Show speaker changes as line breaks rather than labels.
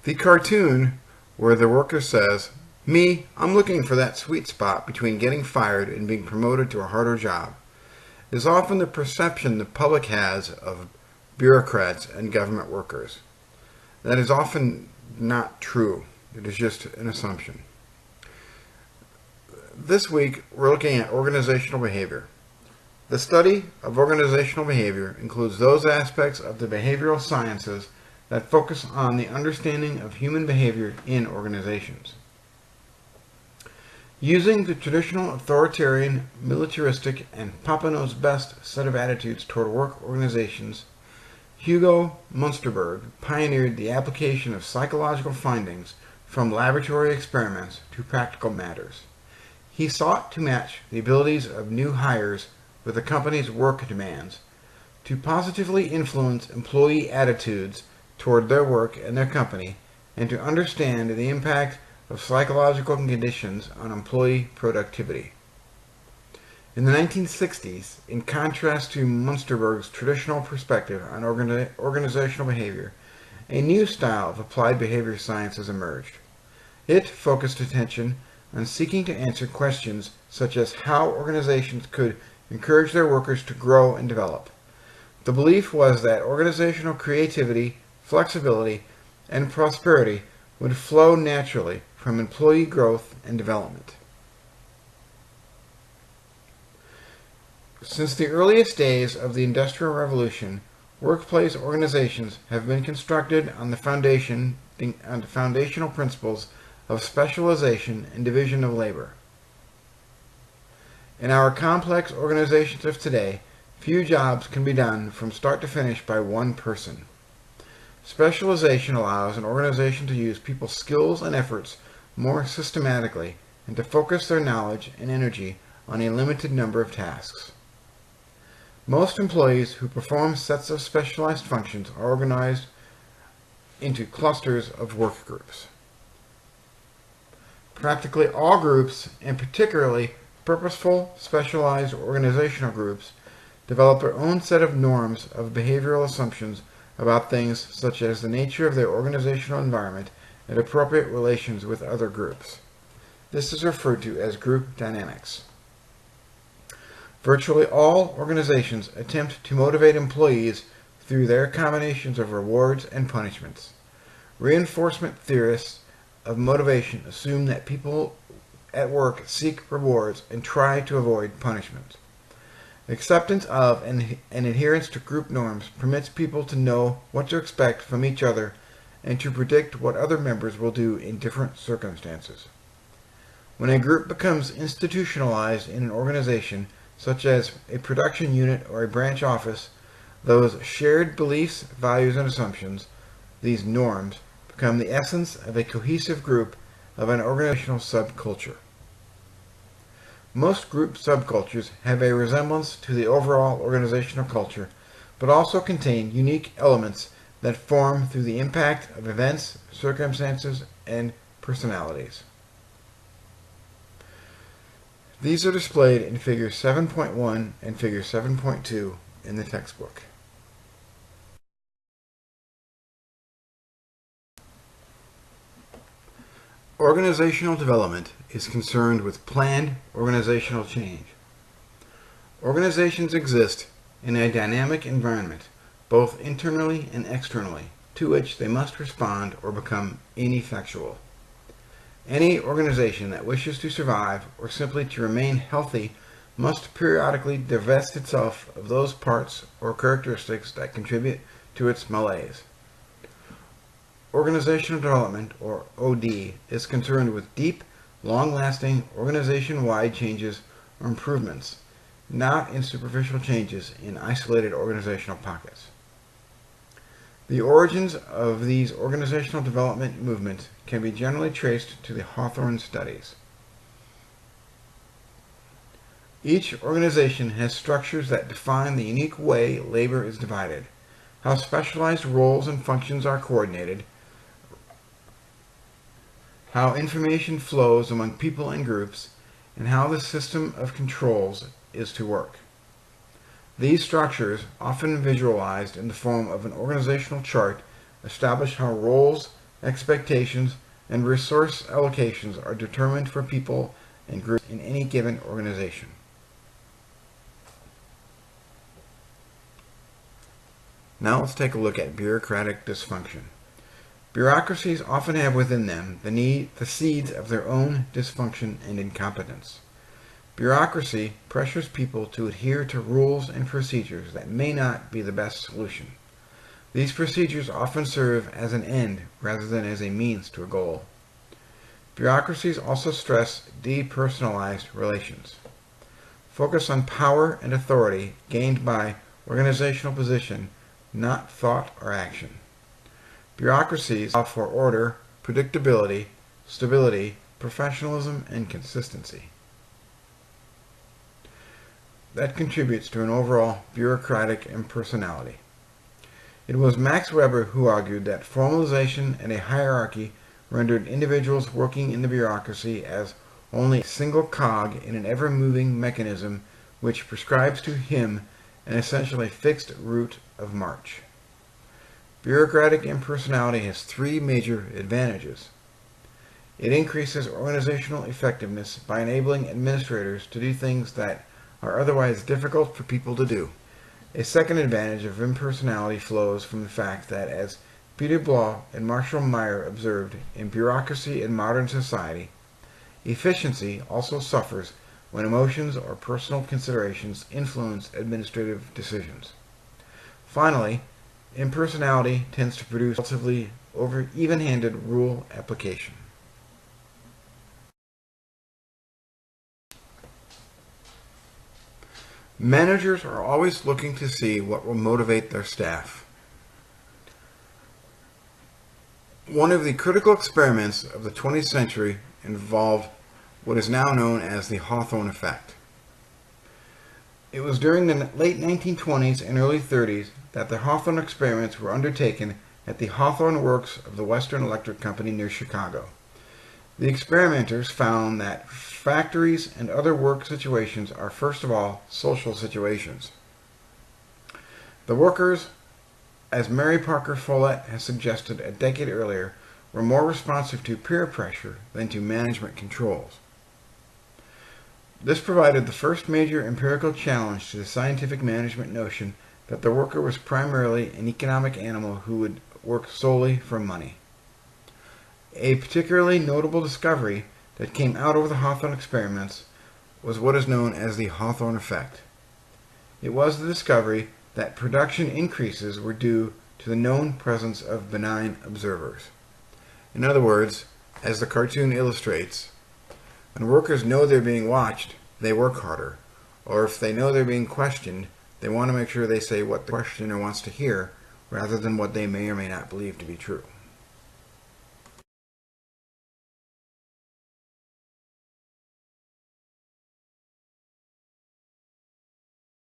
The cartoon where the worker says, "Me, I'm looking for that sweet spot between getting fired and being promoted to a harder job," is often the perception the public has of bureaucrats and government workers. That is often not true. It is just an assumption. This week, we're looking at organizational behavior. The study of organizational behavior includes those aspects of the behavioral sciences that focus on the understanding of human behavior in organizations. Using the traditional authoritarian, militaristic, and Papa knows best set of attitudes toward work organizations, Hugo Munsterberg pioneered the application of psychological findings from laboratory experiments to practical matters. He sought to match the abilities of new hires with the company's work demands, to positively influence employee attitudes toward their work and their company, and to understand the impact of psychological conditions on employee productivity. In the 1960s, in contrast to Munsterberg's traditional perspective on organizational behavior, a new style of applied behavior sciences emerged. It focused attention on seeking to answer questions such as how organizations could encourage their workers to grow and develop. The belief was that organizational creativity, flexibility, and prosperity would flow naturally from employee growth and development. Since the earliest days of the Industrial Revolution, workplace organizations have been constructed on the foundational principles of specialization and division of labor. In our complex organizations of today, few jobs can be done from start to finish by one person. Specialization allows an organization to use people's skills and efforts more systematically and to focus their knowledge and energy on a limited number of tasks. Most employees who perform sets of specialized functions are organized into clusters of work groups. Practically all groups, and particularly purposeful, specialized organizational groups, develop their own set of norms of behavioral assumptions about things such as the nature of their organizational environment and appropriate relations with other groups. This is referred to as group dynamics. Virtually all organizations attempt to motivate employees through their combinations of rewards and punishments. Reinforcement theorists of motivation assume that people at work seek rewards and try to avoid punishment. Acceptance of and adherence to group norms permits people to know what to expect from each other and to predict what other members will do in different circumstances. When a group becomes institutionalized in an organization, such as a production unit or a branch office, those shared beliefs, values, and assumptions, these norms, become the essence of a cohesive group of an organizational subculture. Most group subcultures have a resemblance to the overall organizational culture, but also contain unique elements that form through the impact of events, circumstances, and personalities. These are displayed in Figure 7.1 and Figure 7.2 in the textbook. Organizational development is concerned with planned organizational change. Organizations exist in a dynamic environment, both internally and externally, to which they must respond or become ineffectual. Any organization that wishes to survive or simply to remain healthy must periodically divest itself of those parts or characteristics that contribute to its malaise. Organizational development, or OD, is concerned with deep, long-lasting, organization-wide changes or improvements, not in superficial changes in isolated organizational pockets. The origins of these organizational development movements can be generally traced to the Hawthorne studies. Each organization has structures that define the unique way labor is divided, how specialized roles and functions are coordinated, how information flows among people and groups, and how the system of controls is to work. These structures, often visualized in the form of an organizational chart, establish how roles, expectations, and resource allocations are determined for people and groups in any given organization. Now let's take a look at bureaucratic dysfunction. Bureaucracies often have within them the seeds of their own dysfunction and incompetence. Bureaucracy pressures people to adhere to rules and procedures that may not be the best solution. These procedures often serve as an end rather than as a means to a goal. Bureaucracies also stress depersonalized relations. Focus on power and authority gained by organizational position, not thought or action. Bureaucracies allow for order, predictability, stability, professionalism, and consistency. That contributes to an overall bureaucratic impersonality. It was Max Weber who argued that formalization and a hierarchy rendered individuals working in the bureaucracy as only a single cog in an ever-moving mechanism which prescribes to him an essentially fixed route of march. Bureaucratic impersonality has three major advantages. It increases organizational effectiveness by enabling administrators to do things that are otherwise difficult for people to do. A second advantage of impersonality flows from the fact that, as Peter Bloch and Marshall Meyer observed, in bureaucracy in modern society, efficiency also suffers when emotions or personal considerations influence administrative decisions. Finally, impersonality tends to produce relatively even-handed rule application. Managers are always looking to see what will motivate their staff. One of the critical experiments of the 20th century involved what is now known as the Hawthorne effect. It was during the late 1920s and early 30s that the Hawthorne experiments were undertaken at the Hawthorne Works of the Western Electric Company near Chicago. The experimenters found that factories and other work situations are first of all social situations. The workers, as Mary Parker Follett has suggested a decade earlier, were more responsive to peer pressure than to management controls. This provided the first major empirical challenge to the scientific management notion that the worker was primarily an economic animal who would work solely for money. A particularly notable discovery that came out of the Hawthorne experiments was what is known as the Hawthorne effect. It was the discovery that production increases were due to the known presence of benign observers. In other words, as the cartoon illustrates, when workers know they're being watched, they work harder. Or if they know they're being questioned, they want to make sure they say what the questioner wants to hear rather than what they may or may not believe to be true.